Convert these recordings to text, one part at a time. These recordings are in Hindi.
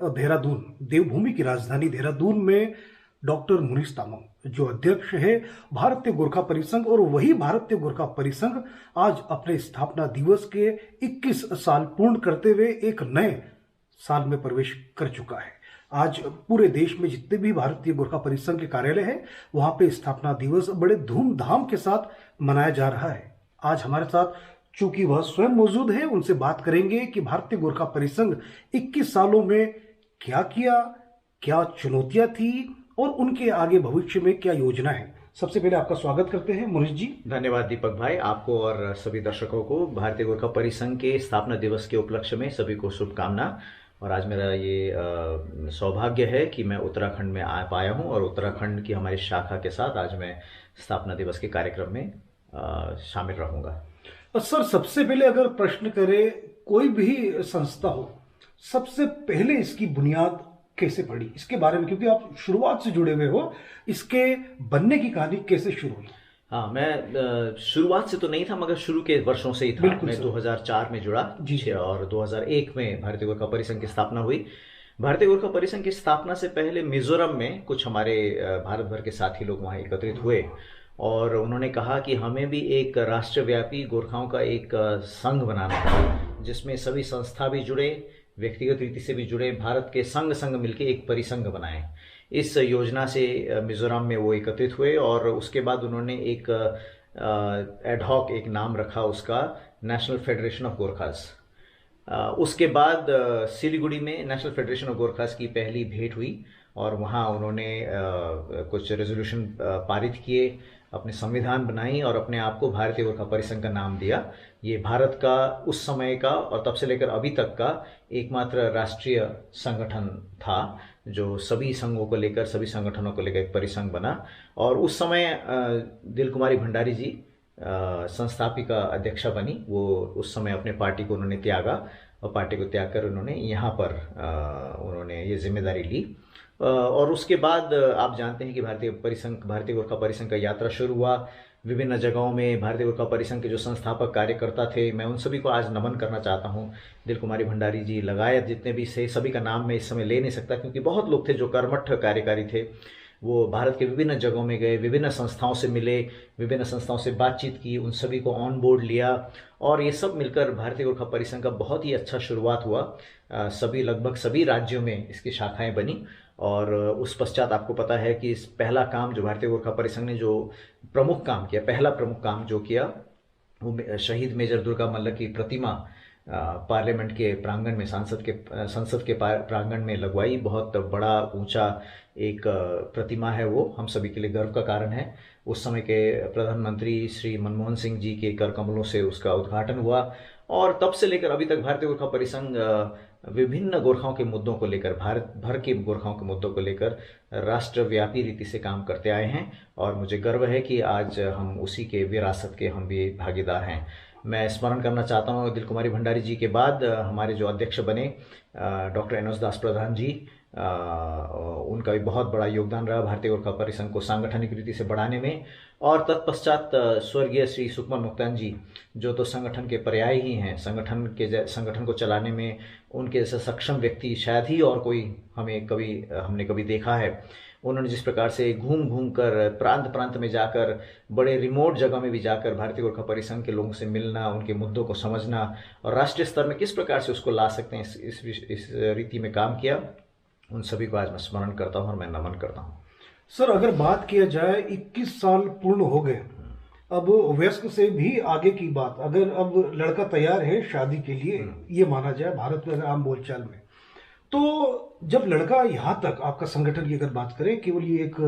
देहरादून, देवभूमि की राजधानी देहरादून में डॉक्टर मुनीष तामांग जो अध्यक्ष है भारतीय गोरखा परिसंघ, और वही भारतीय गोरखा परिसंघ आज अपने स्थापना दिवस के 21 साल पूर्ण करते हुए एक नए साल में प्रवेश कर चुका है। आज पूरे देश में जितने भी भारतीय गोरखा परिसंघ के कार्यालय हैं वहां पे स्थापना दिवस बड़े धूमधाम के साथ मनाया जा रहा है। आज हमारे साथ चूंकि वह स्वयं मौजूद है, उनसे बात करेंगे कि भारतीय गोरखा परिसंघ 21 सालों में क्या किया, क्या चुनौतियां थी और उनके आगे भविष्य में क्या योजना है। सबसे पहले आपका स्वागत करते हैं मुनीष जी। धन्यवाद दीपक भाई, आपको और सभी दर्शकों को भारतीय गोरखा परिसंघ के स्थापना दिवस के उपलक्ष्य में सभी को शुभकामना। और आज मेरा ये सौभाग्य है कि मैं उत्तराखंड में आ पाया हूं और उत्तराखंड की हमारी शाखा के साथ आज मैं स्थापना दिवस के कार्यक्रम में शामिल रहूंगा। सर, सबसे पहले अगर प्रश्न करें, कोई भी संस्था हो, सबसे पहले इसकी बुनियाद कैसे पड़ी, इसके बारे में, क्योंकि आप शुरुआत से जुड़े हुए हो, इसके बनने की कहानी कैसे शुरू हुई? हाँ, मैं शुरुआत से तो नहीं था मगर शुरू के वर्षों से ही था। मैं 2004 में जुड़ा जी और 2001 में भारतीय गोरखा परिसंघ की स्थापना हुई। भारतीय गोरखा परिसंघ की स्थापना से पहले मिजोरम में कुछ हमारे भारत भर के साथी लोग वहाँ एकत्रित हुए और उन्होंने कहा कि हमें भी एक राष्ट्रव्यापी गोरखाओं का एक संघ बनाना है जिसमें सभी संस्था भी जुड़े, व्यक्तिगत रीति से भी जुड़े, भारत के संग मिलकर एक परिसंघ बनाएं। इस योजना से मिजोरम में वो एकत्रित हुए और उसके बाद उन्होंने एक एडहॉक एक नाम रखा उसका, नेशनल फेडरेशन ऑफ गोरखास। उसके बाद सिलीगुड़ी में नेशनल फेडरेशन ऑफ गोरखास की पहली भेंट हुई और वहाँ उन्होंने कुछ रेजोल्यूशन पारित किए, अपने संविधान बनाई और अपने आप को भारतीय गोरखा परिसंघ का नाम दिया। ये भारत का उस समय का और तब से लेकर अभी तक का एकमात्र राष्ट्रीय संगठन था जो सभी संघों को लेकर, सभी संगठनों को लेकर एक परिसंघ बना। और उस समय दिल कुमारी भंडारी जी संस्थापिका अध्यक्षा बनी। वो उस समय अपने पार्टी को उन्होंने त्यागा और पार्टी को त्याग कर उन्होंने यहाँ पर उन्होंने ये जिम्मेदारी ली। और उसके बाद आप जानते हैं कि भारतीय गोरखा परिसंघ का यात्रा शुरू हुआ। विभिन्न जगहों में भारतीय गोरखा परिसंघ के जो संस्थापक कार्यकर्ता थे, मैं उन सभी को आज नमन करना चाहता हूं। दिल कुमारी भंडारी जी लगायत जितने भी से सभी का नाम मैं इस समय ले नहीं सकता क्योंकि बहुत लोग थे जो कर्मठ कार्यकारी थे। वो भारत के विभिन्न जगहों में गए, विभिन्न संस्थाओं से मिले, विभिन्न संस्थाओं से बातचीत की, उन सभी को ऑन बोर्ड लिया और ये सब मिलकर भारतीय गोरखा परिसंघ का बहुत ही अच्छा शुरुआत हुआ। लगभग सभी राज्यों में इसकी शाखाएं बनी और उस पश्चात आपको पता है कि इस पहला काम जो भारतीय गोरखा परिसंघ ने जो प्रमुख काम किया, पहला प्रमुख काम जो किया वो शहीद मेजर दुर्गा मल्ल की प्रतिमा पार्लियामेंट के प्रांगण में, संसद के प्रांगण में लगवाई। बहुत बड़ा ऊंचा एक प्रतिमा है, वो हम सभी के लिए गर्व का कारण है। उस समय के प्रधानमंत्री श्री मनमोहन सिंह जी के कर कमलों से उसका उद्घाटन हुआ और तब से लेकर अभी तक भारतीय गोरखा परिसंघ विभिन्न गोरखाओं के मुद्दों को लेकर, भारत भर के गोरखाओं के मुद्दों को लेकर राष्ट्रव्यापी रीति से काम करते आए हैं और मुझे गर्व है कि आज हम उसी के विरासत के हम भी भागीदार हैं। मैं स्मरण करना चाहता हूँ दिल कुमारी भंडारी जी के बाद हमारे जो अध्यक्ष बने डॉक्टर एनोस दास प्रधान जी, उनका भी बहुत बड़ा योगदान रहा भारतीय गोरखा परिसंघ को सांगठनिक रीति से बढ़ाने में। और तत्पश्चात स्वर्गीय श्री सुकमन मुक्तान जी जो तो संगठन के पर्याय ही हैं, संगठन को चलाने में उनके जैसा सक्षम व्यक्ति शायद ही और कोई हमने कभी देखा है। उन्होंने जिस प्रकार से घूम कर प्रांत में जाकर, बड़े रिमोट जगह में भी जाकर भारतीय गोरखा परिसंघ के लोगों से मिलना, उनके मुद्दों को समझना और राष्ट्रीय स्तर में किस प्रकार से उसको ला सकते हैं, इस रीति में काम किया, उन सभी को आज मैं स्मरण करता हूं और मैं नमन करता हूं। सर, अगर बात किया जाए 21 साल पूर्ण हो गए, अब वयस्क से भी आगे की बात, अगर अब लड़का तैयार है शादी के लिए, ये माना जाए भारत में आम बोलचाल में, तो जब लड़का यहाँ तक, आपका संगठन की अगर बात करें, केवल ये एक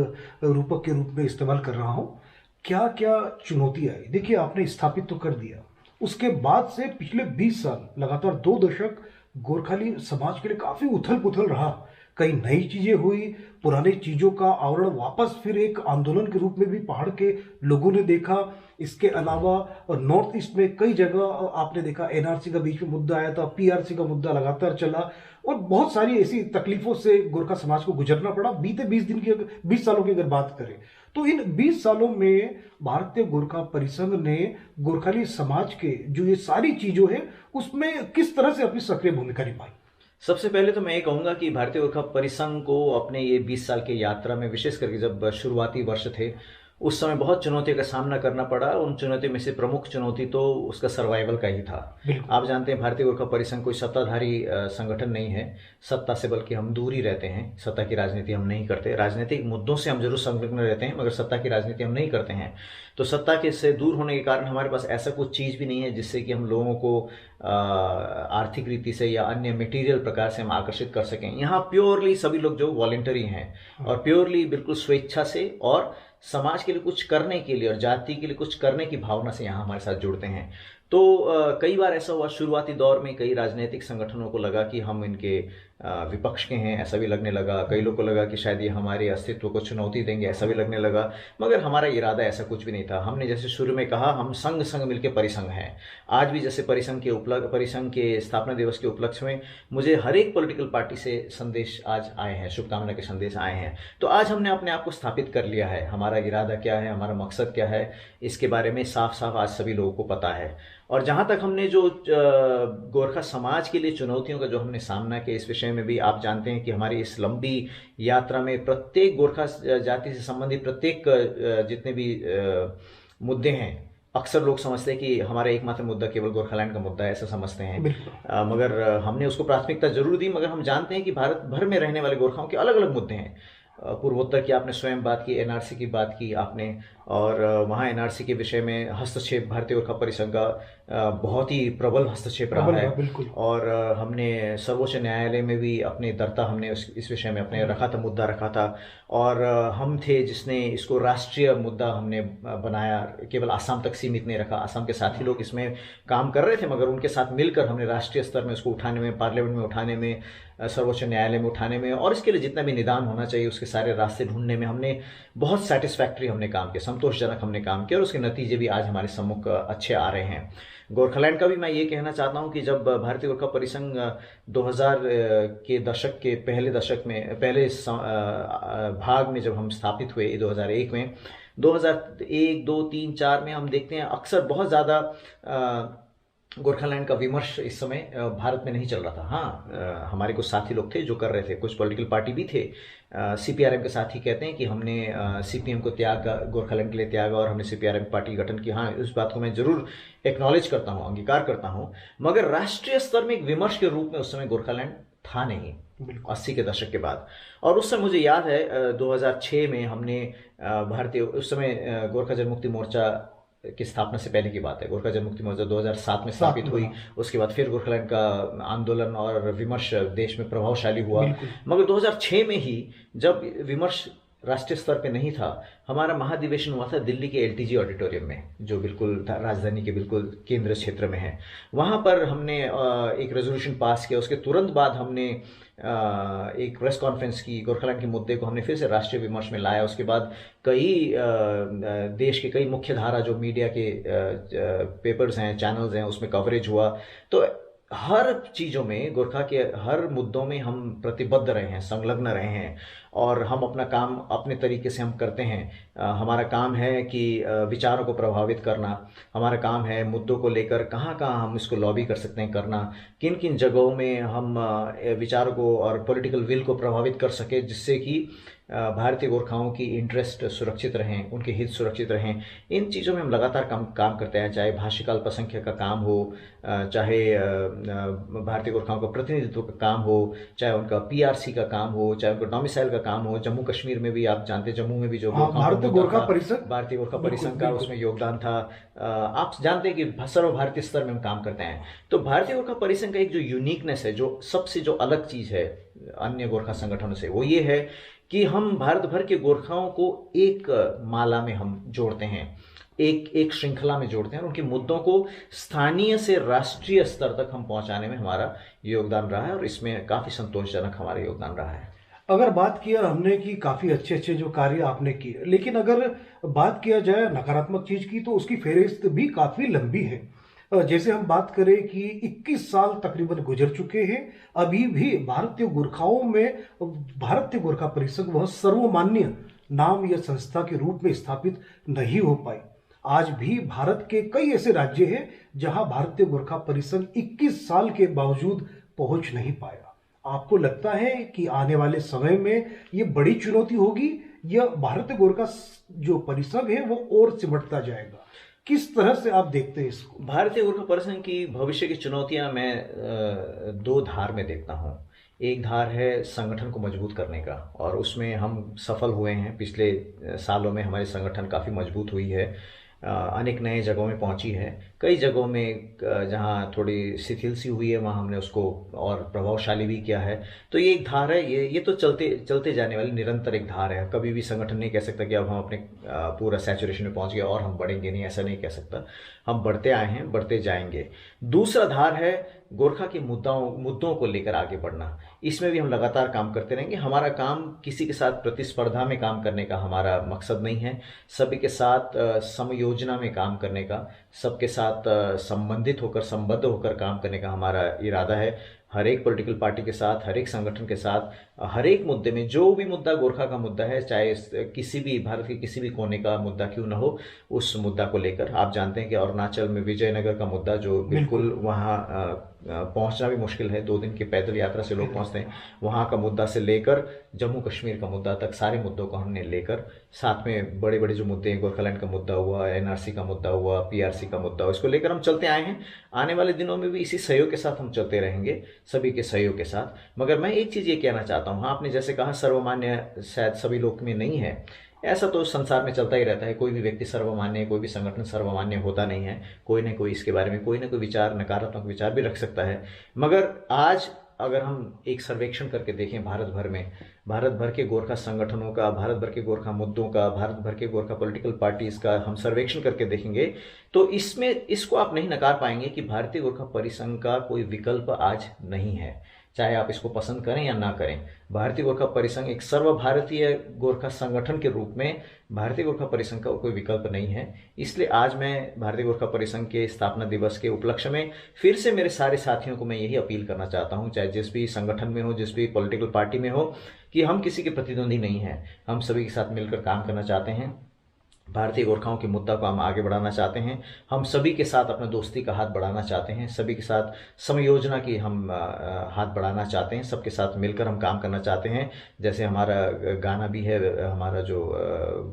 रूपक के रूप में इस्तेमाल कर रहा हूँ, क्या क्या चुनौती आई? देखिए, आपने स्थापित तो कर दिया, उसके बाद से पिछले 20 साल लगातार 2 दशक गोरखाली समाज के लिए काफी उथल पुथल रहा। कई नई चीजें हुई, पुरानी चीजों का आवरण वापस फिर एक आंदोलन के रूप में भी पहाड़ के लोगों ने देखा। इसके अलावा नॉर्थ ईस्ट में कई जगह आपने देखा, एनआरसी का बीच में मुद्दा आया था, पीआरसी का मुद्दा लगातार चला और बहुत सारी ऐसी तकलीफों से गोरखा समाज को गुजरना पड़ा। बीते 20 सालों की अगर बात करें तो इन 20 सालों में भारतीय गोरखा परिसंघ ने गोरखाली समाज के जो ये सारी चीजों है उसमें किस तरह से अपनी सक्रिय भूमिका निभाई? सबसे पहले तो मैं ये कहूंगा कि भारतीय गोरखा परिसंघ को अपने ये 20 साल की यात्रा में, विशेष करके जब शुरुआती वर्ष थे, उस समय बहुत चुनौतियों का सामना करना पड़ा। उन चुनौतियों में से प्रमुख चुनौती तो उसका सर्वाइवल का ही था। आप जानते हैं भारतीय गोरखा परिसंघ कोई सत्ताधारी संगठन नहीं है सत्ता से, बल्कि हम दूर ही रहते हैं। सत्ता की राजनीति हम नहीं करते। राजनीतिक मुद्दों से हम जरूर संलग्न रहते हैं, मगर सत्ता की राजनीति हम नहीं करते हैं। तो सत्ता के से दूर होने के कारण हमारे पास ऐसा कुछ चीज़ भी नहीं है जिससे कि हम लोगों को आर्थिक रीति से या अन्य मटेरियल प्रकार से हम आकर्षित कर सकें। यहाँ प्योरली सभी लोग जो वॉलंटरी हैं और प्योरली बिल्कुल स्वेच्छा से और समाज के लिए कुछ करने के लिए और जाति के लिए कुछ करने की भावना से यहाँ हमारे साथ जुड़ते हैं। तो कई बार ऐसा हुआ शुरुआती दौर में, कई राजनीतिक संगठनों को लगा कि हम इनके विपक्ष के हैं, ऐसा भी लगने लगा। कई लोगों को लगा कि शायद ये हमारे अस्तित्व को चुनौती देंगे, ऐसा भी लगने लगा। मगर हमारा इरादा ऐसा कुछ भी नहीं था। हमने जैसे शुरू में कहा, हम संघ संघ मिलकर परिसंघ हैं। आज भी जैसे परिसंघ के स्थापना दिवस के उपलक्ष्य में मुझे हर एक पॉलिटिकल पार्टी से संदेश आज आए हैं, शुभकामना के संदेश आए हैं। तो आज हमने अपने आप को स्थापित कर लिया है। हमारा इरादा क्या है, हमारा मकसद क्या है, इसके बारे में साफ साफ आज सभी लोगों को पता है। और जहाँ तक हमने जो गोरखा समाज के लिए चुनौतियों का जो हमने सामना किया, इस विषय में भी आप जानते हैं कि हमारी इस लंबी यात्रा में प्रत्येक गोरखा जाति से संबंधित प्रत्येक जितने भी मुद्दे हैं, अक्सर लोग समझते हैं कि हमारा एकमात्र मुद्दा केवल गोरखालैंड का मुद्दा है, ऐसा समझते हैं। मगर हमने उसको प्राथमिकता जरूर दी, मगर हम जानते हैं कि भारत भर में रहने वाले गोरखाओं के अलग अलग मुद्दे हैं। पूर्वोत्तर की आपने स्वयं बात की, एनआरसी की बात की आपने, और वहाँ एनआरसी के विषय में हस्तक्षेप भारतीय गोरखा परिसंघ का बहुत ही प्रबल हस्तक्षेप रहा है। और हमने सर्वोच्च न्यायालय में भी अपने दर्ता हमने इस विषय में अपने रखा था, मुद्दा रखा था। और हम थे जिसने इसको राष्ट्रीय मुद्दा हमने बनाया, केवल आसाम तक सीमित नहीं रखा। आसाम के साथी लोग इसमें काम कर रहे थे, मगर उनके साथ मिलकर हमने राष्ट्रीय स्तर में उसको उठाने में, पार्लियामेंट में उठाने में, सर्वोच्च न्यायालय में उठाने में, और इसके लिए जितना भी निदान होना चाहिए उसके सारे रास्ते ढूंढने में हमने बहुत सेटिस्फैक्ट्री हमने काम किया, संतोषजनक हमने काम किया, और उसके नतीजे भी आज हमारे सम्मुख अच्छे आ रहे हैं। गोरखालैंड का भी मैं ये कहना चाहता हूँ कि जब भारतीय गोरखा परिसंघ 2000 के दशक के पहले दशक में, पहले भाग में जब हम स्थापित हुए 2001 में, 2001, 2, 3, 4 में हम देखते हैं अक्सर बहुत ज़्यादा गोरखालैंड का विमर्श इस समय भारत में नहीं चल रहा था। हाँ, हमारे कुछ साथी लोग थे जो कर रहे थे, कुछ पॉलिटिकल पार्टी भी थे। सीपीआरएम के साथी कहते हैं कि हमने सीपीएम को त्यागा, गोरखालैंड के लिए त्यागा, और हमने सीपीआरएम पार्टी गठन की। हाँ, उस बात को मैं जरूर एक्नॉलेज करता हूँ, अंगीकार करता हूँ। मगर राष्ट्रीय स्तर में एक विमर्श के रूप में उस समय गोरखालैंड था नहीं, 80 के दशक के बाद। और उस समय मुझे याद है 2006 में हमने भारतीय, उस समय गोरखा जनमुक्ति मोर्चा की स्थापना से पहले की बात है, गोरखा जनमुक्ति मोर्चा 2007 में स्थापित हुई। उसके बाद फिर गोरखालैंड का आंदोलन और विमर्श देश में प्रभावशाली हुआ। मगर 2006 में ही जब विमर्श राष्ट्रीय स्तर पे नहीं था, हमारा महाधिवेशन हुआ था दिल्ली के एलटीजी ऑडिटोरियम में, जो बिल्कुल राजधानी के बिल्कुल केंद्र क्षेत्र में है। वहाँ पर हमने एक रेजोल्यूशन पास किया। उसके तुरंत बाद हमने एक प्रेस कॉन्फ्रेंस की, गोरखालैंड के मुद्दे को हमने फिर से राष्ट्रीय विमर्श में लाया। उसके बाद कई देश के कई मुख्य धारा जो मीडिया के पेपर्स हैं, चैनल्स हैं, उसमें कवरेज हुआ। तो हर चीज़ों में, गोरखा के हर मुद्दों में हम प्रतिबद्ध रहे हैं, संलग्न रहे हैं, और हम अपना काम अपने तरीके से हम करते हैं। हमारा काम है कि विचारों को प्रभावित करना, हमारा काम है मुद्दों को लेकर कहाँ कहाँ हम इसको लॉबी कर सकते हैं करना, किन किन जगहों में हम विचारों को और पॉलिटिकल विल को प्रभावित कर सके, जिससे कि भारतीय गोरखाओं की इंटरेस्ट सुरक्षित रहें, उनके हित सुरक्षित रहें। इन चीज़ों में हम लगातार काम करते हैं, चाहे भाषिक अल्पसंख्यक का काम हो, चाहे भारतीय गोरखाओं का प्रतिनिधित्व का काम हो, चाहे उनका पीआरसी का काम हो, चाहे उनका डोमिसाइल का काम हो। जम्मू कश्मीर में भी आप जानते हैं, जम्मू में भी जो भारतीय गोरखा परिसंघ का उसमें योगदान था। आप जानते हैं कि सर्वभारतीय स्तर में हम काम करते हैं। तो भारतीय गोरखा परिसंघ का एक जो यूनिकनेस है, जो सबसे जो अलग चीज़ है अन्य गोरखा संगठनों से, वो ये है कि हम भारत भर के गोरखाओं को एक माला में हम जोड़ते हैं, एक श्रृंखला में जोड़ते हैं, और उनके मुद्दों को स्थानीय से राष्ट्रीय स्तर तक हम पहुंचाने में हमारा योगदान रहा है, और इसमें काफ़ी संतोषजनक हमारा योगदान रहा है। अगर बात किया हमने कि काफ़ी अच्छे अच्छे जो कार्य आपने किए, लेकिन अगर बात किया जाए नकारात्मक चीज़ की, तो उसकी फहरिस्त भी काफ़ी लंबी है। जैसे हम बात करें कि 21 साल तकरीबन गुजर चुके हैं, अभी भी भारतीय गोरखाओं में भारतीय गोरखा परिसंघ वह सर्वमान्य नाम या संस्था के रूप में स्थापित नहीं हो पाई। आज भी भारत के कई ऐसे राज्य हैं जहां भारतीय गोरखा परिसंघ 21 साल के बावजूद पहुंच नहीं पाया। आपको लगता है कि आने वाले समय में ये बड़ी चुनौती होगी या भारतीय गोरखा जो परिसंघ है वो और सिमटता जाएगा? किस तरह से आप देखते हैं इसको? भारतीय गोरखा परिसंघ की भविष्य की चुनौतियां मैं दो धार में देखता हूं। एक धार है संगठन को मजबूत करने का, और उसमें हम सफल हुए हैं। पिछले सालों में हमारे संगठन काफ़ी मजबूत हुई है, अनेक नए जगहों में पहुंची है। कई जगहों में जहां थोड़ी शिथिल सी हुई है वहां हमने उसको और प्रभावशाली भी किया है। तो ये एक धार है, ये तो चलते जाने वाली निरंतर एक धार है। कभी भी संगठन नहीं कह सकता कि अब हम अपने पूरा सैचुरेशन में पहुंच गए और हम बढ़ेंगे नहीं, ऐसा नहीं कह सकता। हम बढ़ते आए हैं, बढ़ते जाएंगे। दूसरा धार है गोरखा के मुद्दों को लेकर आगे बढ़ना। इसमें भी हम लगातार काम करते रहेंगे। हमारा काम किसी के साथ प्रतिस्पर्धा में काम करने का हमारा मकसद नहीं है। सभी के साथ समयोजना में काम करने का, सबके साथ संबंधित होकर, संबद्ध होकर काम करने का हमारा इरादा है। हर एक पॉलिटिकल पार्टी के साथ, हर एक संगठन के साथ, हर एक मुद्दे में, जो भी मुद्दा गोरखा का मुद्दा है, चाहे किसी भी भारत के किसी भी कोने का मुद्दा क्यों न हो, उस मुद्दा को लेकर, आप जानते हैं कि अरुणाचल में विजयनगर का मुद्दा जो बिल्कुल वहाँ पहुंचना भी मुश्किल है, 2 दिन की पैदल यात्रा से लोग पहुंचते हैं, वहाँ का मुद्दा से लेकर जम्मू कश्मीर का मुद्दा तक सारे मुद्दों को हमने लेकर, साथ में बड़े बड़े जो मुद्दे हैं, गोरखालैंड का मुद्दा हुआ, एनआरसी का मुद्दा हुआ, पीआरसी का मुद्दा हुआ, इसको लेकर हम चलते आए हैं। आने वाले दिनों में भी इसी सहयोग के साथ हम चलते रहेंगे, सभी के सहयोग के साथ। मगर मैं एक चीज़ ये कहना चाहता हूँ, हाँ, आपने जैसे कहा सर्वमान्य शायद सभी लोग में नहीं है, ऐसा तो संसार में चलता ही रहता है। कोई भी व्यक्ति सर्वमान्य, कोई भी संगठन सर्वमान्य होता नहीं है। कोई न कोई इसके बारे में कोई ना कोई विचार, नकारात्मक विचार भी रख सकता है। मगर आज अगर हम एक सर्वेक्षण करके देखें भारत भर में, भारत भर के गोरखा संगठनों का, भारत भर के गोरखा मुद्दों का, भारत भर के गोरखा पॉलिटिकल पार्टीज का हम सर्वेक्षण करके देखेंगे, तो इसमें इसको आप नहीं नकार पाएंगे कि भारतीय गोरखा परिसंघ का कोई विकल्प आज नहीं है। चाहे आप इसको पसंद करें या ना करें, भारतीय गोरखा परिसंघ एक सर्वभारतीय गोरखा संगठन के रूप में भारतीय गोरखा परिसंघ का कोई विकल्प नहीं है। इसलिए आज मैं भारतीय गोरखा परिसंघ के स्थापना दिवस के उपलक्ष्य में फिर से मेरे सारे साथियों को मैं यही अपील करना चाहता हूं, चाहे जिस भी संगठन में हो, जिस भी पॉलिटिकल पार्टी में हो, कि हम किसी के प्रतिद्वंदी नहीं हैं। हम सभी के साथ मिलकर काम करना चाहते हैं। भारतीय गोरखाओं के मुद्दा को हम आगे बढ़ाना चाहते हैं। हम सभी के साथ अपना दोस्ती का हाथ बढ़ाना चाहते हैं। सभी के साथ समयोजना की हम हाथ बढ़ाना चाहते हैं। सबके साथ मिलकर हम काम करना चाहते हैं। जैसे हमारा गाना भी है, हमारा जो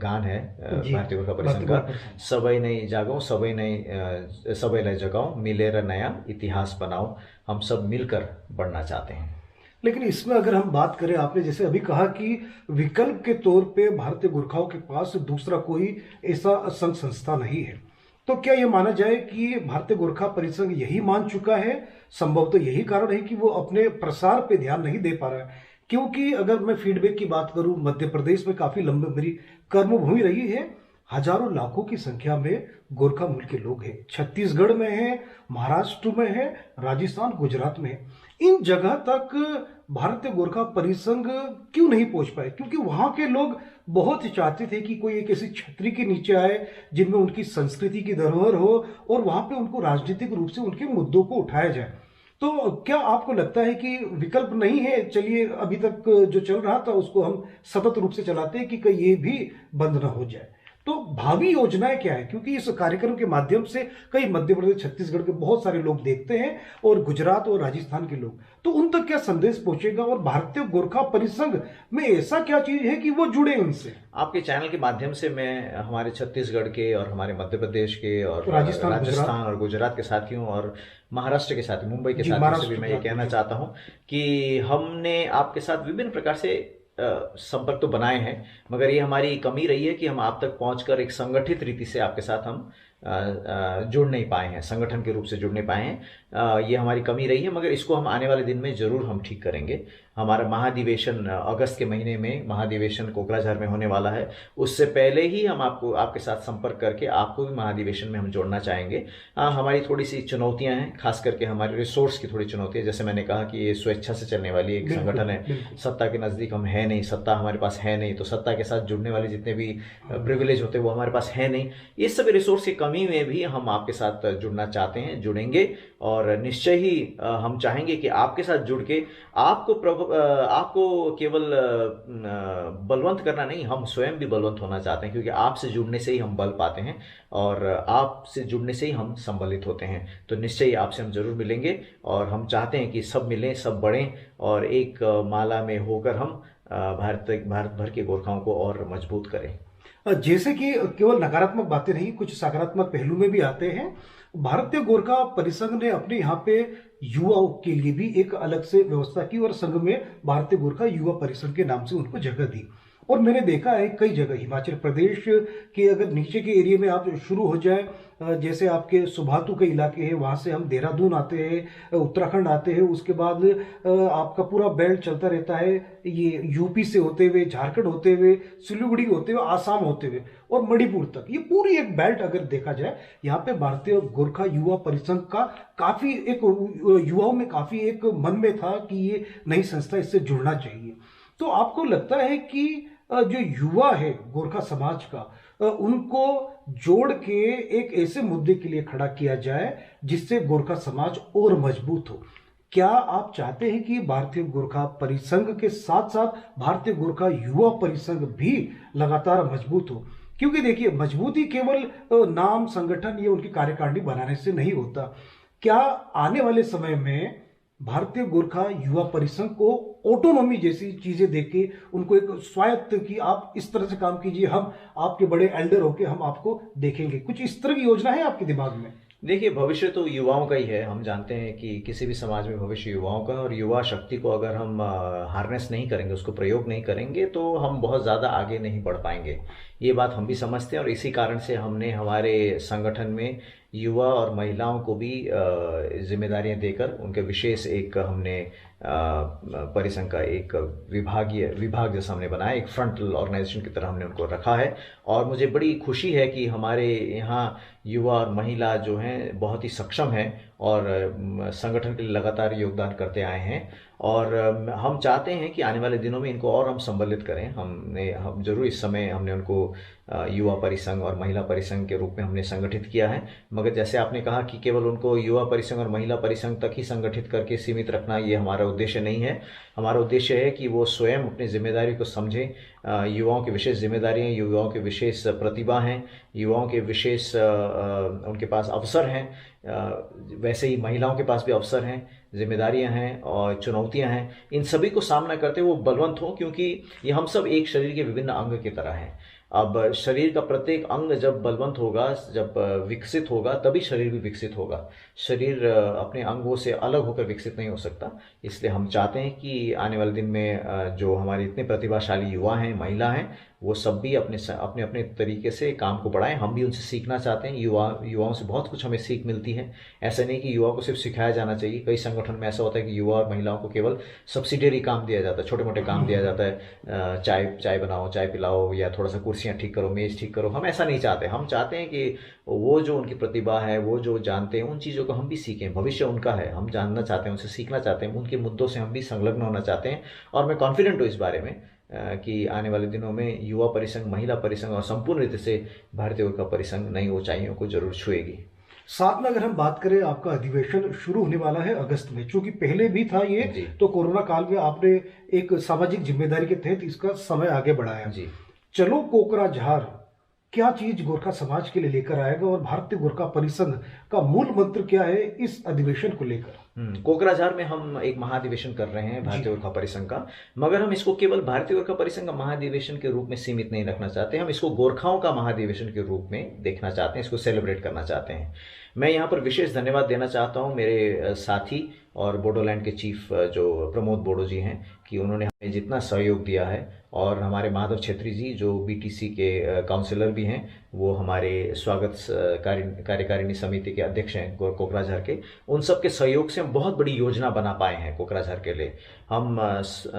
गान है भारतीय गोरखा परिसंघ का, सबई नहीं जागाओ, सबई नहीं जगाओ, मिलेर नया इतिहास बनाओ। हम सब मिलकर बढ़ना चाहते हैं। लेकिन इसमें अगर हम बात करें, आपने जैसे अभी कहा कि विकल्प के तौर पे भारतीय गोरखाओं के पास दूसरा कोई ऐसा संघ संस्था नहीं है, तो क्या ये माना जाए कि भारतीय गोरखा परिसंघ यही मान चुका है? संभव तो यही कारण है कि वो अपने प्रसार पे ध्यान नहीं दे पा रहा है। क्योंकि अगर मैं फीडबैक की बात करूं, मध्य प्रदेश में काफी लंबी मेरी कर्मभूमि रही है। हजारों लाखों की संख्या में गोरखा मूल के लोग हैं। छत्तीसगढ़ में है, महाराष्ट्र में है, राजस्थान, गुजरात में है। इन जगह तक भारतीय गोरखा परिसंघ क्यों नहीं पहुंच पाए? क्योंकि वहां के लोग बहुत चाहते थे कि कोई एक ऐसी छतरी के नीचे आए जिनमें उनकी संस्कृति की धरोहर हो और वहां पे उनको राजनीतिक रूप से उनके मुद्दों को उठाया जाए। तो क्या आपको लगता है कि विकल्प नहीं है? चलिए, अभी तक जो चल रहा था उसको हम सतत रूप से चलाते हैं कि कहीं ये भी बंद ना हो जाए। तो भावी योजनाएं क्या है? क्योंकि इस कार्यक्रम के माध्यम से कई मध्य प्रदेश, छत्तीसगढ़ के बहुत सारे लोग देखते हैं और गुजरात और राजस्थान के लोग, तो उन तक क्या संदेश पहुंचेगा? और भारतीय गोरखा परिसंघ में ऐसा क्या चीज है कि वो जुड़े उनसे? आपके चैनल के माध्यम से मैं हमारे छत्तीसगढ़ के और हमारे मध्य प्रदेश के और राजस्थान और गुजरात के साथियों और महाराष्ट्र के साथियों, मुंबई के साथियों से भी मैं ये कहना चाहता हूँ कि हमने आपके साथ विभिन्न प्रकार से संपर्क तो बनाए हैं, मगर ये हमारी कमी रही है कि हम आप तक पहुंचकर एक संगठित रीति से आपके साथ हम जुड़ नहीं पाए हैं, संगठन के रूप से जुड़ नहीं पाए हैं। ये हमारी कमी रही है, मगर इसको हम आने वाले दिन में जरूर हम ठीक करेंगे। हमारा महाधिवेशन अगस्त के महीने में महाधिवेशन कोकराझार में होने वाला है। उससे पहले ही हम आपके साथ संपर्क करके आपको भी महाधिवेशन में हम जोड़ना चाहेंगे। हमारी थोड़ी सी चुनौतियां हैं, खास करके हमारे रिसोर्स की थोड़ी चुनौती है। जैसे मैंने कहा कि ये स्वेच्छा से चलने वाली एक संगठन है, सत्ता के नजदीक हम है नहीं, सत्ता हमारे पास है नहीं, तो सत्ता के साथ जुड़ने वाले जितने भी प्रिविलेज होते हैं वो हमारे पास है नहीं। ये सब रिसोर्स की कमी में भी हम आपके साथ जुड़ना चाहते हैं, जुड़ेंगे और निश्चय ही हम चाहेंगे कि आपके साथ जुड़ के आपको आपको केवल बलवंत करना नहीं, हम स्वयं भी बलवंत होना चाहते हैं, क्योंकि आपसे जुड़ने से ही हम बल पाते हैं और आपसे जुड़ने से ही हम संबलित होते हैं। तो निश्चय ही आपसे हम जरूर मिलेंगे और हम चाहते हैं कि सब मिलें, सब बढ़ें और एक माला में होकर हम भारत भर के गोरखाओं को और मजबूत करें। जैसे कि केवल नकारात्मक बातें नहीं, कुछ सकारात्मक पहलू में भी आते हैं। भारतीय गोरखा परिसंघ ने अपने यहाँ पे युवाओं के लिए भी एक अलग से व्यवस्था की और संघ में भारतीय गोरखा युवा परिसंघ के नाम से उनको जगह दी। और मैंने देखा है कई जगह हिमाचल प्रदेश के अगर नीचे के एरिया में आप शुरू हो जाए, जैसे आपके सुभातू के इलाके हैं, वहां से हम देहरादून आते हैं, उत्तराखंड आते हैं, उसके बाद आपका पूरा बेल्ट चलता रहता है, ये यूपी से होते हुए, झारखंड होते हुए, सिलीगुड़ी होते हुए, आसाम होते हुए और मणिपुर तक, ये पूरी एक बेल्ट अगर देखा जाए, यहाँ पे भारतीय गोरखा युवा परिसंघ का काफी एक युवाओं में काफी एक मन में था कि ये नई संस्था, इससे जुड़ना चाहिए। तो आपको लगता है कि जो युवा है गोरखा समाज का, उनको जोड़ के एक ऐसे मुद्दे के लिए खड़ा किया जाए जिससे गोरखा समाज और मजबूत हो? क्या आप चाहते हैं कि भारतीय गोरखा परिसंघ के साथ साथ भारतीय गोरखा युवा परिसंघ भी लगातार मजबूत हो? क्योंकि देखिए, मजबूती केवल नाम, संगठन या उनकी कार्यकारिणी बनाने से नहीं होता। क्या आने वाले समय में भारतीय गोरखा युवा परिसंघ को ऑटोनॉमी जैसी चीजें देके उनको एक स्वायत्त कि आप इस तरह से काम कीजिए, हम आपके बड़े एल्डर होके हम आपको देखेंगे, कुछ इस तरह की योजना है आपके दिमाग में? देखिए, भविष्य तो युवाओं का ही है। हम जानते हैं कि किसी भी समाज में भविष्य युवाओं का है और युवा शक्ति को अगर हम हार्नेस नहीं करेंगे, उसको प्रयोग नहीं करेंगे, तो हम बहुत ज़्यादा आगे नहीं बढ़ पाएंगे। ये बात हम भी समझते हैं और इसी कारण से हमने हमारे संगठन में युवा और महिलाओं को भी जिम्मेदारियां देकर उनके विशेष एक हमने परिसंघ का एक विभाग जैसा हमने बनाया, एक फ्रंटल ऑर्गेनाइजेशन की तरह हमने उनको रखा है। और मुझे बड़ी खुशी है कि हमारे यहाँ युवा और महिला जो हैं बहुत ही सक्षम हैं और संगठन के लिए लगातार योगदान करते आए हैं और हम चाहते हैं कि आने वाले दिनों में इनको और हम संबलित करें। हम जरूर इस समय हमने उनको युवा परिसंघ और महिला परिसंघ के रूप में हमने संगठित किया है, मगर जैसे आपने कहा कि केवल उनको युवा परिसंघ और महिला परिसंघ तक ही संगठित करके सीमित रखना, ये हमारा उद्देश्य नहीं है। हमारा उद्देश्य है कि वो स्वयं अपनी जिम्मेदारी को समझें। युवाओं की विशेष जिम्मेदारियाँ, युवाओं की विशेष प्रतिभा हैं, युवाओं के विशेष उनके पास अवसर हैं, वैसे ही महिलाओं के पास भी अवसर हैं, जिम्मेदारियां हैं और चुनौतियां हैं। इन सभी को सामना करते हुए वो बलवंत हों, क्योंकि ये हम सब एक शरीर के विभिन्न अंग की तरह हैं। अब शरीर का प्रत्येक अंग जब बलवंत होगा, जब विकसित होगा, तभी शरीर भी विकसित होगा। शरीर अपने अंगों से अलग होकर विकसित नहीं हो सकता। इसलिए हम चाहते हैं कि आने वाले दिन में जो हमारे इतने प्रतिभाशाली युवा हैं, महिला हैं, वो सब भी अपने अपने तरीके से काम को बढ़ाएं। हम भी उनसे सीखना चाहते हैं। युवाओं से बहुत कुछ हमें सीख मिलती है। ऐसा नहीं कि युवा को सिर्फ सिखाया जाना चाहिए। कई संगठन में ऐसा होता है कि युवा और महिलाओं को केवल सब्सिडियरी काम दिया जाता है, छोटे मोटे काम दिया जाता है, चाय बनाओ, चाय पिलाओ, या थोड़ा सा कुर्सियाँ ठीक करो, मेज ठीक करो। हम ऐसा नहीं चाहते। हम चाहते हैं कि वो जो उनकी प्रतिभा है, वो जो जानते हैं, उन चीज़ों को हम भी सीखें। भविष्य उनका है, हम जानना चाहते हैं, उनसे सीखना चाहते हैं, उनके मुद्दों से हम भी संलग्न होना चाहते हैं। और मैं कॉन्फिडेंट हूँ इस बारे में कि आने वाले दिनों में युवा परिसंघ, महिला परिसंघ और संपूर्ण रीति से भारतीय गोरखा परिसंघ नई ऊंचाइयों को जरूर छुएगी। साथ में अगर हम बात करें, आपका अधिवेशन शुरू होने वाला है अगस्त में, चूंकि पहले भी था ये, तो कोरोना काल में आपने एक सामाजिक जिम्मेदारी के तहत इसका समय आगे बढ़ाया जी। चलो कोकराझार क्या चीज गोरखा समाज के लिए लेकर आएगा और भारतीय गोरखा परिसंघ का मूल मंत्र क्या है इस अधिवेशन को लेकर? कोकराझार में हम एक महाधिवेशन कर रहे हैं भारतीय गोरखा परिसंघ का, मगर हम इसको केवल भारतीय गोरखा परिसंघ का महाधिवेशन के रूप में सीमित नहीं रखना चाहते। हम इसको गोरखाओं का महाधिवेशन के रूप में देखना चाहते हैं, इसको सेलिब्रेट करना चाहते हैं। मैं यहाँ पर विशेष धन्यवाद देना चाहता हूँ मेरे साथी और बोडोलैंड के चीफ जो प्रमोद बोडो जी हैं, कि उन्होंने हमें जितना सहयोग दिया है, और हमारे माधव छेत्री जी जो बीटीसी के काउंसिलर भी हैं, वो हमारे स्वागत कार्यकारिणी समिति के अध्यक्ष हैं कोकराझार के। उन सब के सहयोग से हम बहुत बड़ी योजना बना पाए हैं कोकराझार के लिए। हम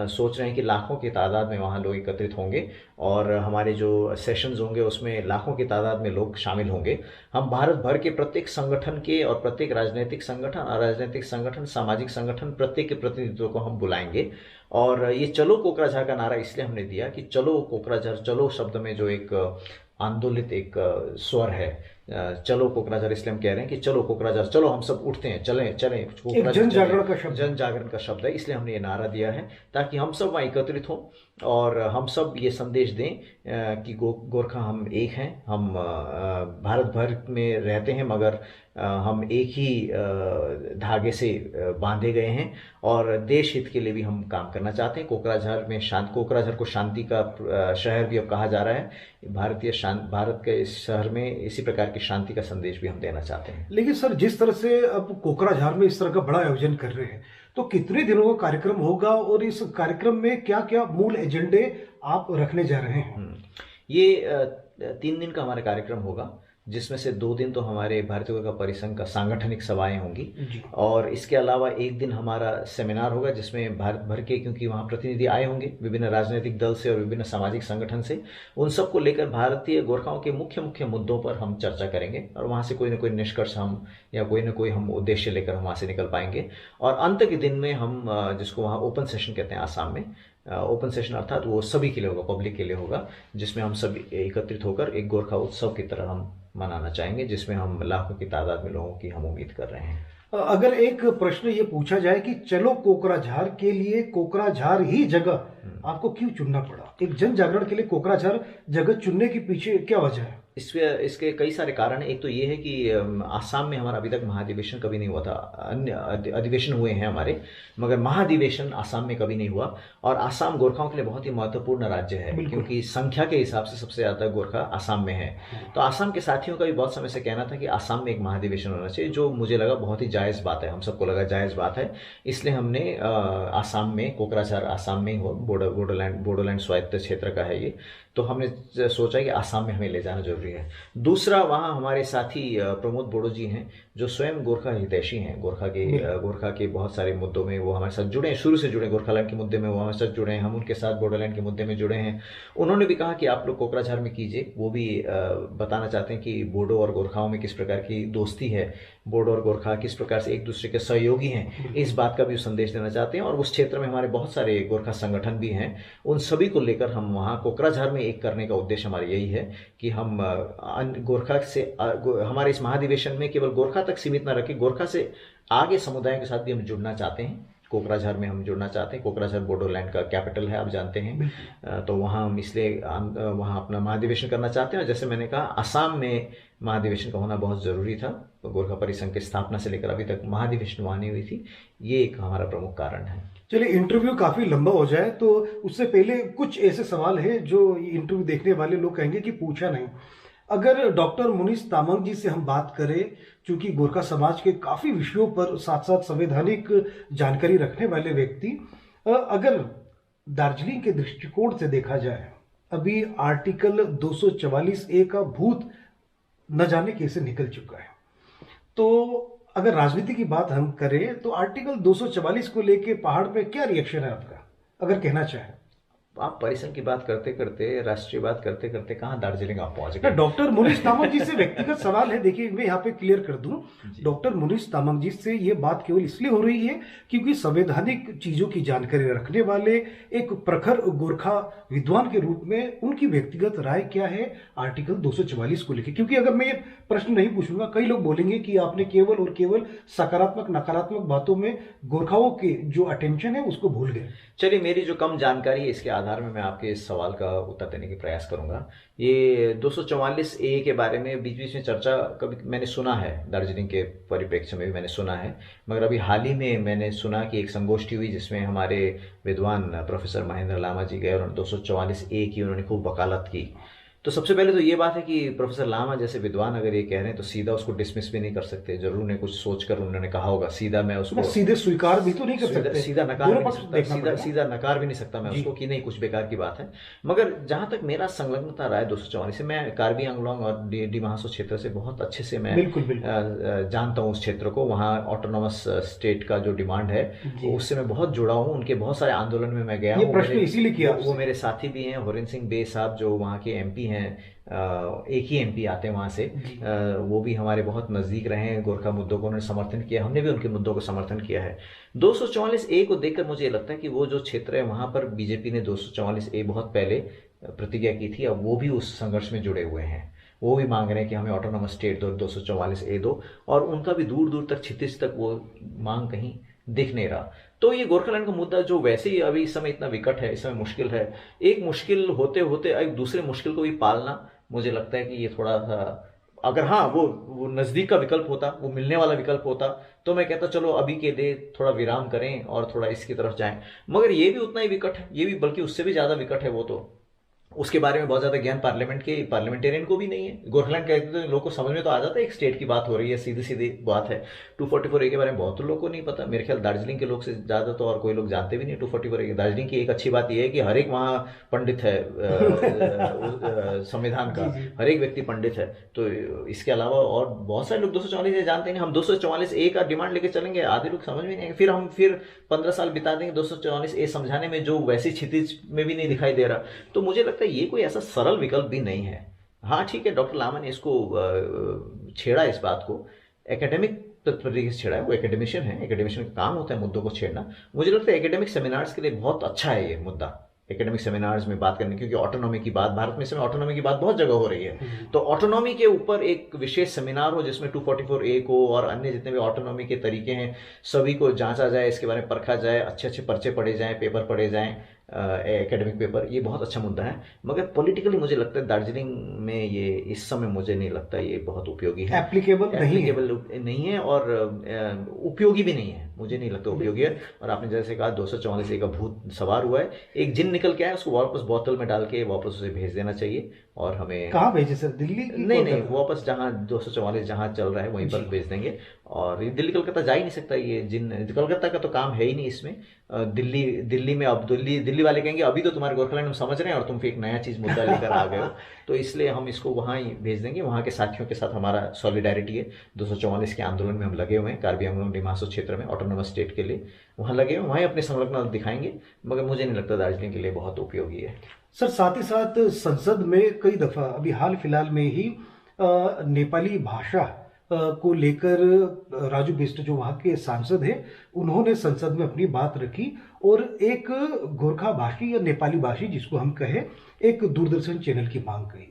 सोच रहे हैं कि लाखों की तादाद में वहाँ लोग एकत्रित होंगे और हमारे जो सेशंस होंगे उसमें लाखों की तादाद में लोग शामिल होंगे। हम भारत भर के प्रत्येक संगठन के और प्रत्येक राजनीतिक संगठन, अराजनीतिक संगठन, सामाजिक संगठन, प्रत्येक के प्रतिनिधित्व को हम बुलाएंगे। और ये चलो कोकराझार का नारा इसलिए हमने दिया कि चलो कोकराझार, चलो शब्द में जो एक आंदोलित एक स्वर है, चलो कोकराझार इसलिए हम कह रहे हैं कि चलो कोकराझार, चलो हम सब उठते हैं, चलें चलें कोकराझार। जन जागरण का शब्द, जन जागरण का शब्द है, इसलिए हमने ये नारा दिया है ताकि हम सब वहाँ एकत्रित हों और हम सब ये संदेश दें कि गोरखा हम एक हैं। हम भारत भर में रहते हैं मगर हम एक ही धागे से बांधे गए हैं और देश हित के लिए भी हम काम करना चाहते हैं। कोकराझार को शांति का शहर भी अब कहा जा रहा है। भारत के इस शहर में इसी प्रकार की शांति का संदेश भी हम देना चाहते हैं। लेकिन सर, जिस तरह से अब कोकराझार में इस तरह का बड़ा आयोजन कर रहे हैं, तो कितने दिनों का कार्यक्रम होगा और इस कार्यक्रम में क्या क्या मूल एजेंडे आप रखने जा रहे हैं? ये 3 दिन का हमारा कार्यक्रम होगा, जिसमें से 2 दिन तो हमारे भारतीय गोरखा परिसंघ का सांगठनिक सभाएं होंगी और इसके अलावा 1 दिन हमारा सेमिनार होगा जिसमें भारत भर के, क्योंकि वहाँ प्रतिनिधि आए होंगे विभिन्न राजनीतिक दल से और विभिन्न सामाजिक संगठन से, उन सबको लेकर भारतीय गोरखाओं के मुख्य मुख्य मुद्दों पर हम चर्चा करेंगे और वहाँ से कोई ना कोई निष्कर्ष हम या कोई ना कोई हम उद्देश्य लेकर हम वहाँ से निकल पाएंगे। और अंत के दिन में हम जिसको वहाँ ओपन सेशन कहते हैं आसाम में, ओपन सेशन अर्थात वो सभी के लिए होगा, पब्लिक के लिए होगा, जिसमें हम सब एकत्रित होकर एक गोरखा उत्सव की तरह हम मनाना चाहेंगे, जिसमें हम लाखों की तादाद में लोगों की हम उम्मीद कर रहे हैं। अगर एक प्रश्न ये पूछा जाए कि चलो कोकराझार के लिए कोकराझार ही जगह आपको क्यों चुनना पड़ा? एक जन जागरण के लिए कोकराझार जगह चुनने के पीछे क्या वजह है? इसके कई सारे कारण हैं। एक तो ये है कि आसाम में हमारा अभी तक महाधिवेशन कभी नहीं हुआ था। अन्य अधिवेशन हुए हैं हमारे, मगर महाधिवेशन आसाम में कभी नहीं हुआ। और आसाम गोरखाओं के लिए बहुत ही महत्वपूर्ण राज्य है क्योंकि संख्या के हिसाब से सबसे ज़्यादा गोरखा आसाम में है। तो आसाम के साथियों का भी बहुत समय से कहना था कि आसाम में एक महाधिवेशन होना चाहिए, जो मुझे लगा बहुत ही जायज़ बात है, हम सबको लगा जायज़ बात है। इसलिए हमने आसाम में, कोकराझार आसाम में हो, बोडोलैंड स्वायत्त क्षेत्र का है ये, तो हमने सोचा कि आसाम में हमें ले जाना जरूरी है। दूसरा, वहाँ हमारे साथी प्रमोद बोडो जी हैं जो स्वयं गोरखा हितैषी हैं। गोरखा के बहुत सारे मुद्दों में वो हमारे साथ जुड़े हैं, शुरू से जुड़े, गोरखालैंड के मुद्दे में वो हमारे साथ जुड़े हैं, हम उनके साथ बोडोलैंड के मुद्दे में जुड़े हैं। उन्होंने भी कहा कि आप लोग कोकराझार में कीजिए। वो भी बताना चाहते हैं कि बोडो और गोरखाओं में किस प्रकार की दोस्ती है, बोडो और गोरखा किस प्रकार से एक दूसरे के सहयोगी हैं, इस बात का भी संदेश देना चाहते हैं। और उस क्षेत्र में हमारे बहुत सारे गोरखा संगठन भी हैं, उन सभी को लेकर हम वहाँ कोकराझार में एक करने का उद्देश्य हमारा यही है कि हम गोरखा से हमारे इस महाधिवेशन में केवल गोरखा तक सीमित न रखें, गोरखा से आगे समुदायों के साथ भी हम जुड़ना चाहते हैं। कोकराझार में हम जुड़ना चाहते हैं। कोकराझार बोडोलैंड का कैपिटल है, आप जानते हैं, तो वहाँ हम इसलिए वहाँ अपना महाधिवेशन करना चाहते हैं। और जैसे मैंने कहा, असम में महाधिवेशन का होना बहुत ज़रूरी था। गोरखा परिसंघ की स्थापना से लेकर अभी तक महाधिवेशन वहाँ नहीं हुई थी। ये एक हमारा प्रमुख कारण है। चलिए, इंटरव्यू काफ़ी लंबा हो जाए तो उससे पहले कुछ ऐसे सवाल हैं जो इंटरव्यू देखने वाले लोग कहेंगे कि पूछा नहीं। अगर डॉक्टर मुनीष तामांग जी से हम बात करें, चूंकि गोरखा समाज के काफ़ी विषयों पर साथ साथ संवैधानिक जानकारी रखने वाले व्यक्ति, अगर दार्जिलिंग के दृष्टिकोण से देखा जाए, अभी आर्टिकल 244A का भूत न जाने कैसे निकल चुका है, तो अगर राजनीति की बात हम करें तो आर्टिकल 244 को लेके पहाड़ पे क्या रिएक्शन है आपका, अगर कहना चाहें? आप परिसंघ की बात करते करते, राष्ट्रीय बात करते करते कहाँ दार्जिलिंग आप पहुंच गए? डॉक्टर मुनीष तामांग जी से व्यक्तिगत सवाल है। देखिए, मैं यहाँ पे क्लियर कर दूं, डॉक्टर मुनीष तामांग जी से ये बात केवल इसलिए हो रही है क्योंकि संवैधानिक चीजों की जानकारी रखने वाले एक प्रखर गोरखा विद्वान के रूप में उनकी व्यक्तिगत राय क्या है आर्टिकल 244 को लेकर। क्योंकि अगर मैं ये प्रश्न नहीं पूछूंगा, कई लोग बोलेंगे कि आपने केवल और केवल सकारात्मक नकारात्मक बातों में गोरखाओं के जो अटेंशन है उसको भूल गए। चलिए, मेरी जो कम जानकारी है इसके आधार में मैं आपके इस सवाल का उत्तर देने की प्रयास करूंगा। ये 244A के बारे में बीच बीच में चर्चा कभी मैंने सुना है, दार्जिलिंग के परिप्रेक्ष्य में भी मैंने सुना है, मगर अभी हाल ही में मैंने सुना कि एक संगोष्ठी हुई जिसमें हमारे विद्वान प्रोफेसर महेंद्र लामा जी गए और 244A की उन्होंने खूब वकालत की। तो सबसे पहले तो ये बात है कि प्रोफेसर लामा जैसे विद्वान अगर ये कह रहे हैं तो सीधा उसको डिसमिस भी नहीं कर सकते। जरूर ने कुछ सोचकर उन्होंने कहा होगा। सीधा मैं उसको सीधे स्वीकार भी तो नहीं कर सकते, सीधा नकार भी नहीं सकता, सीधा नकार भी नहीं सकता मैं उसको कि नहीं कुछ बेकार की बात है। मगर जहां तक मेरा संलग्नता रहा है 244 से, मैं कार्बी आंगलोंग और डी महासो क्षेत्र से बहुत अच्छे से मैं जानता हूँ उस क्षेत्र को। वहाँ ऑटोनोमस स्टेट का जो डिमांड है उससे मैं बहुत जुड़ा हूँ। उनके बहुत सारे आंदोलन में मैं गया हूँ। प्रश्न इसीलिए किया, वो मेरे साथी भी हैं, हरिन सिंह बे साहब जो वहाँ के MP हैं, एक ही MP आते हैं वहाँ से, वो भी हमारे बहुत नज़दीक रहे हैं। गोरखा मुद्दों को उन्होंने समर्थन किया, हमने भी उनके मुद्दों को समर्थन किया है। 244A को देखकर मुझे लगता है कि वो जो क्षेत्र है वहाँ पर बीजेपी ने 244A बहुत पहले प्रतिज्ञा की थी, अब वो भी उस संघर्ष में जुड़े हुए हैं। वो भी मांग रहे हैं कि हमें ऑटोनोमस स्टेट दो, 244A दो, और उनका भी दूर दूर तक, क्षितिज तक वो मांग कहीं दिख नहीं रहा। तो ये गोरखालैंड का मुद्दा जो वैसे ही अभी इस समय इतना विकट है, इस समय मुश्किल है, एक मुश्किल होते होते एक दूसरे मुश्किल को भी पालना, मुझे लगता है कि ये थोड़ा सा, अगर हाँ वो नज़दीक का विकल्प होता, वो मिलने वाला विकल्प होता, तो मैं कहता चलो अभी के लिए थोड़ा विराम करें और थोड़ा इसकी तरफ जाएं। मगर ये भी उतना ही विकट है, ये भी बल्कि उससे भी ज़्यादा विकट है। वो तो उसके बारे में बहुत ज्यादा ज्ञान पार्लियामेंटेरियन को भी नहीं है। गोरखलैंड कहते तो लोगों को समझ में तो आ जाता है, एक स्टेट की बात हो रही है, सीधी सीधी बात है। 244A के बारे में बहुत लोगों को नहीं पता, मेरे ख्याल दार्जिलिंग के लोग से ज्यादा तो और कोई लोग जानते भी नहीं 244A। दार्जिलिंग की एक अच्छी बात यह है कि हर एक वहाँ पंडित है, संविधान का हर एक व्यक्ति पंडित है। तो इसके अलावा और बहुत सारे लोग 244A जानते नहीं। हम 244A का डिमांड लेके चलेंगे, आधे लोग समझ में नहीं आएंगे, फिर हम 15 साल बिता देंगे 244A समझाने में, जो वैसी क्षितिज में भी नहीं दिखाई दे रहा। तो मुझे लगता है ये कोई ऐसा सरल विकल्प भी नहीं है। हाँ ठीक है, डॉक्टर लामा ने इसको छेड़ा, इस बात को एकेडमिक तरीके से छेड़ा है, वो एकेडमिशियन है, एकेडमिशियन का काम होता है मुद्दों को छेड़ना। मुझे लगता है एकेडमिक सेमिनार्स के लिए बहुत अच्छा है ये मुद्दा, एकेडमिक सेमिनार्स में बात करने, क्योंकि ऑटोनॉमी की बात भारत में इस समय ऑटोनॉमी की बात बहुत जगह हो रही है। तो ऑटोनॉमी के ऊपर एक विशेष सेमिनार हो जिसमें 244A को और अन्य जितने भी ऑटोनॉमी के तरीके हैं सभी को जांचा जाए, इसके बारे में परखा जाए, अच्छे अच्छे पर्चे पढ़े जाएं, पेपर पढ़े जाएं, एकेडमिक पेपर। ये बहुत अच्छा मुद्दा है, मगर पॉलिटिकली मुझे लगता है दार्जिलिंग में ये इस समय मुझे नहीं लगता ये बहुत उपयोगी है, एप्लीकेबल नहीं है और उपयोगी भी नहीं है, मुझे नहीं लगता उपयोगी है। और आपने जैसे कहा 244A का भूत सवार हुआ है, एक जिन निकल के आया उसको वापस बोतल में डाल के वापस उसे भेज देना चाहिए। और हमें कहाँ भेजे सर, दिल्ली की? नहीं, वापस जहाँ 244 जहाँ चल रहा है वहीं पर भेज देंगे। और दिल्ली कलकत्ता जा ही नहीं सकता ये जिन, कलकत्ता का तो काम है ही नहीं इसमें। दिल्ली में अब दिल्ली वाले कहेंगे अभी तो तुम्हारे गोरखलैंड हम समझ रहे हैं और तुम फिर एक नया चीज मुद्दा लेकर आ गए हो, तो इसलिए हम इसको वहाँ ही भेज देंगे। वहाँ के साथियों के साथ हमारा सॉलिडारिटी है, 244 के आंदोलन में हम लगे हुए हैं, कार्बी आंगलोंग डिमासो क्षेत्र में ऑटोनोमस स्टेट के लिए वहाँ लगे हुए, वहीं अपने संलग्नता दिखाएंगे। मगर मुझे नहीं लगता दार्जिलिंग के लिए बहुत उपयोगी है। सर साथ ही साथ संसद में कई दफा अभी हाल फिलहाल में ही नेपाली भाषा को लेकर राजू बिष्ट जो वहाँ के सांसद हैं उन्होंने संसद में अपनी बात रखी और एक गोरखा भाषी या नेपाली भाषी जिसको हम कहें एक दूरदर्शन चैनल की मांग की।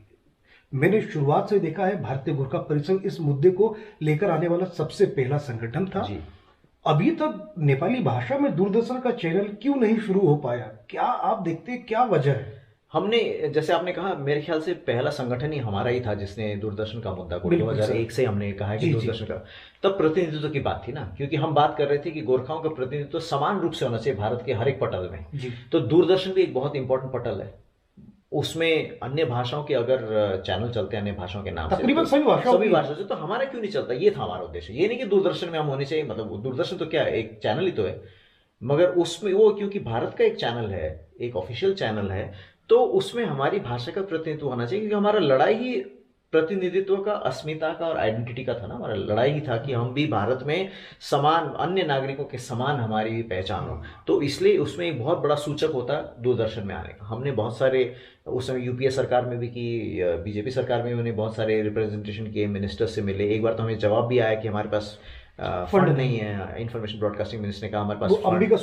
मैंने शुरुआत से देखा है भारतीय गोरखा परिसंघ इस मुद्दे को लेकर आने वाला सबसे पहला संगठन था। अभी तक नेपाली भाषा में दूरदर्शन का चैनल क्यों नहीं शुरू हो पाया? क्या आप देखते हैं, क्या वजह है? हमने, जैसे आपने कहा, मेरे ख्याल से पहला संगठन ही हमारा ही था जिसने दूरदर्शन का मुद्दा को 2001 से हमने कहा है कि दूरदर्शन का, तब प्रतिनिधित्व की बात थी ना, क्योंकि हम बात कर रहे थे कि गोरखाओं का प्रतिनिधित्व समान रूप से होना चाहिए भारत के हर एक पटल में। तो दूरदर्शन भी एक बहुत इंपॉर्टेंट पटल है, उसमें अन्य भाषाओं के अगर चैनल चलते हैं अन्य भाषाओं के नाम से, तकरीबन सभी भाषा से, तो हमारा क्यों नहीं चलता? ये था हमारा उद्देश्य। ये नहीं कि दूरदर्शन में हम होने चाहिए, मतलब दूरदर्शन तो क्या है, एक चैनल ही तो है, मगर उसमें वो क्योंकि भारत का एक चैनल है, एक ऑफिशियल चैनल है, तो उसमें हमारी भाषा का प्रतिनिधित्व होना चाहिए, क्योंकि हमारा लड़ाई ही प्रतिनिधित्व का, अस्मिता का और आइडेंटिटी का था ना। हमारा लड़ाई ही था कि हम भी भारत में समान, अन्य नागरिकों के समान हमारी भी पहचान हो। तो इसलिए उसमें एक बहुत बड़ा सूचक होता दूरदर्शन में आने का। हमने बहुत सारे उस समय यूपीए सरकार में भी की, बीजेपी सरकार में भी उन्हें बहुत सारे रिप्रेजेंटेशन किए, मिनिस्टर से मिले। एक बार तो हमें जवाब भी आया कि हमारे पास फंड नहीं है। इंफॉर्मेशन ब्रॉडकास्टिंग मिनिस्टर ने कहा हमारे पास अंबिका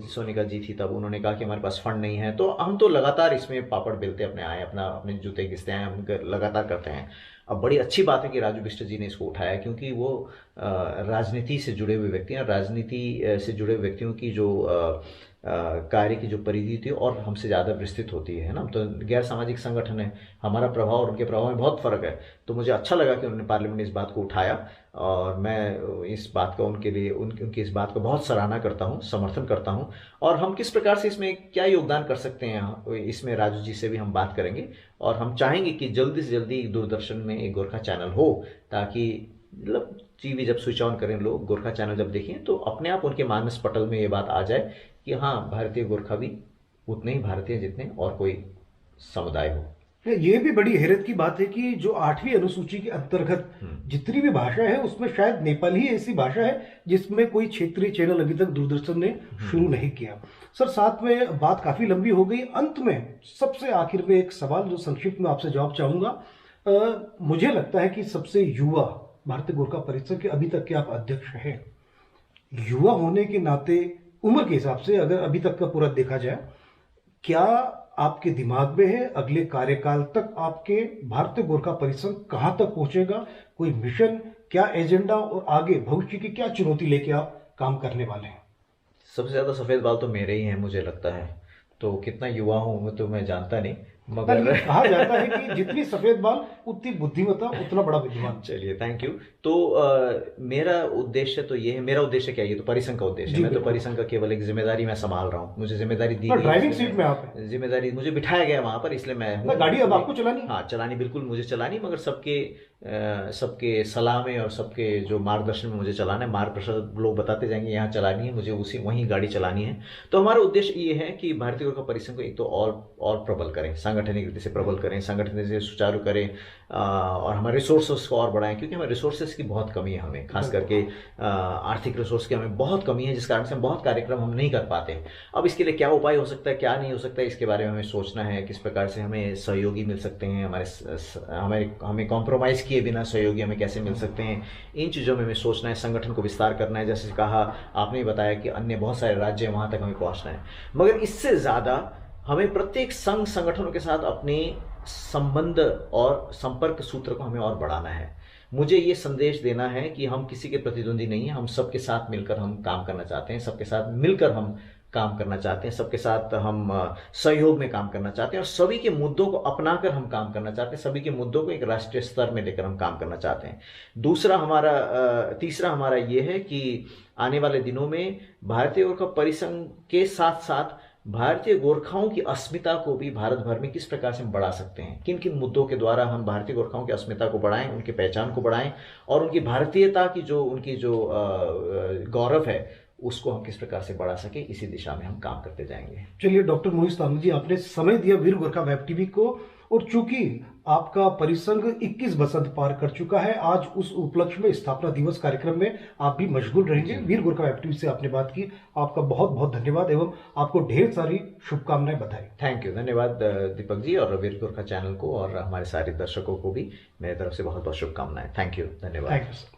सोनिका जी थी तब, उन्होंने कहा कि हमारे पास फंड नहीं है। तो हम तो लगातार इसमें पापड़ बेलते अपने आए, अपने जूते घिसते हैं, हम लगातार करते हैं। अब बड़ी अच्छी बात है कि राजू बिष्ट जी ने इसको उठाया, क्योंकि वो राजनीति से जुड़े हुए व्यक्ति हैं, राजनीति से जुड़े हुए व्यक्तियों की जो कार्य की जो परिधि थी और हमसे ज़्यादा विस्तृत होती है ना। तो गैर सामाजिक संगठन है, हमारा प्रभाव और उनके प्रभाव में बहुत फ़र्क है। तो मुझे अच्छा लगा कि उन्होंने पार्लियामेंट में इस बात को उठाया, और मैं इस बात का उनके लिए उनकी इस बात को बहुत सराहना करता हूँ, समर्थन करता हूँ। और हम किस प्रकार से इसमें क्या योगदान कर सकते हैं, इसमें राजू जी से भी हम बात करेंगे। और हम चाहेंगे कि जल्दी से जल्दी दूरदर्शन में एक गोरखा चैनल हो, ताकि मतलब टीवी जब स्विच ऑन करें लोग, गोरखा चैनल जब देखें, तो अपने आप उनके मानस पटल में ये बात आ जाए कि हाँ, भारतीय गोरखा भी उतने ही भारतीय जितने और कोई समुदाय हो। ये भी बड़ी हैरत की बात है कि जो 8वीं अनुसूची के अंतर्गत जितनी भी भाषा है उसमें शायद नेपाली ही ऐसी भाषा है जिसमें कोई क्षेत्रीय चैनल अभी तक दूरदर्शन ने शुरू नहीं किया। सर साथ में बात काफी लंबी हो गई, अंत में सबसे आखिर में एक सवाल जो संक्षिप्त में आपसे जवाब चाहूंगा। मुझे लगता है कि सबसे युवा भारतीय गोरखा परिषद के अभी तक के आप अध्यक्ष हैं, युवा होने के नाते उम्र के हिसाब से अगर अभी तक का पूरा देखा जाए, क्या आपके दिमाग में है? अगले कार्यकाल तक आपके भारतीय गोरखा परिसंघ कहाँ तक पहुंचेगा? कोई मिशन, क्या एजेंडा और आगे भविष्य की क्या चुनौती लेके आप काम करने वाले हैं? सबसे ज्यादा सफेद बाल तो मेरे ही हैं मुझे लगता है, तो कितना युवा हूँ तो मैं जानता नहीं, मगर कहा जाता है कि जितनी सफेद बाल उतनी बुद्धिमत्ता उतना बड़ा विद्वान। चलिए, थैंक यू। तो मेरा उद्देश्य तो ये है, मेरा उद्देश्य क्या है, ये तो परिसंघ का उद्देश्य है। मैं तो परिसंघ का केवल एक जिम्मेदारी मैं संभाल रहा हूँ, मुझे जिम्मेदारी दी गई, ड्राइविंग सीट में आप हैं, जिम्मेदारी मुझे बिठाया गया वहां पर, इसलिए मैं हूँ। गाड़ी अब आपको चलानी? हाँ, चलानी बिल्कुल मुझे चलानी, मगर सबके सलाह में और सबके जो मार्गदर्शन में मुझे चलाना है। मार्गदर्शक लोग बताते जाएंगे यहाँ चलानी है, मुझे वही गाड़ी चलानी है। तो हमारा उद्देश्य ये है कि भारतीय गोरखा परिसंघ को एक तो और प्रबल करें, सांगठनिक रीति से प्रबल करें, संगठन से सुचारू करें, और हमारे रिसोर्सेस को और बढ़ाएं, क्योंकि हमारे रिसोर्सेस की बहुत कमी है, हमें खास करके आर्थिक रिसोर्स की हमें बहुत कमी है, जिस कारण से हम बहुत कार्यक्रम हम नहीं कर पाते। अब इसके लिए क्या उपाय हो सकता है, क्या नहीं हो सकता है, इसके बारे में हमें सोचना है। किस प्रकार से हमें सहयोगी मिल सकते हैं, हमें कॉम्प्रोमाइज़ किए बिना सहयोगी हमें कैसे मिल सकते हैं, इन चीज़ों में हमें सोचना है। संगठन को विस्तार करना है, जैसे कहा आपने बताया कि अन्य बहुत सारे राज्य हैं, वहाँ तक हमें पहुँचना है। मगर इससे ज़्यादा हमें प्रत्येक संगठनों के साथ अपने संबंध और संपर्क सूत्र को हमें और बढ़ाना है। मुझे ये संदेश देना है कि हम किसी के प्रतिद्वंदी नहीं हैं, हम सबके साथ मिलकर हम काम करना चाहते हैं, सबके साथ मिलकर हम काम करना चाहते हैं, सबके साथ हम सहयोग में काम करना चाहते हैं, और सभी के मुद्दों को अपनाकर हम काम करना चाहते हैं, सभी के मुद्दों को एक राष्ट्रीय स्तर में लेकर हम काम करना चाहते हैं। तीसरा हमारा ये है कि आने वाले दिनों में भारतीय गोरखा परिसंघ के साथ साथ भारतीय गोरखाओं की अस्मिता को भी भारत भर में किस प्रकार से हम बढ़ा सकते हैं, किन किन मुद्दों के द्वारा हम भारतीय गोरखाओं की अस्मिता को बढ़ाएं, उनकी पहचान को बढ़ाएं, और उनकी भारतीयता की उनकी जो गौरव है उसको हम किस प्रकार से बढ़ा सके, इसी दिशा में हम काम करते जाएंगे। चलिए डॉक्टर मोहित सामंत जी, आपने समय दिया वीर गोरखा वेब टीवी को, और चूंकि आपका परिसंघ 21 बसंत पार कर चुका है, आज उस उपलक्ष्य में स्थापना दिवस कार्यक्रम में आप भी मशगूल रहेंगे। वीर गोरखा वेब टीवी से आपने बात की, आपका बहुत बहुत धन्यवाद एवं आपको ढेर सारी शुभकामनाएं, बधाई। थैंक यू, धन्यवाद दीपक जी, और वीर गोरखा चैनल को और हमारे सारे दर्शकों को भी मेरी तरफ से बहुत बहुत शुभकामनाएं। थैंक यू, धन्यवाद। Thank you.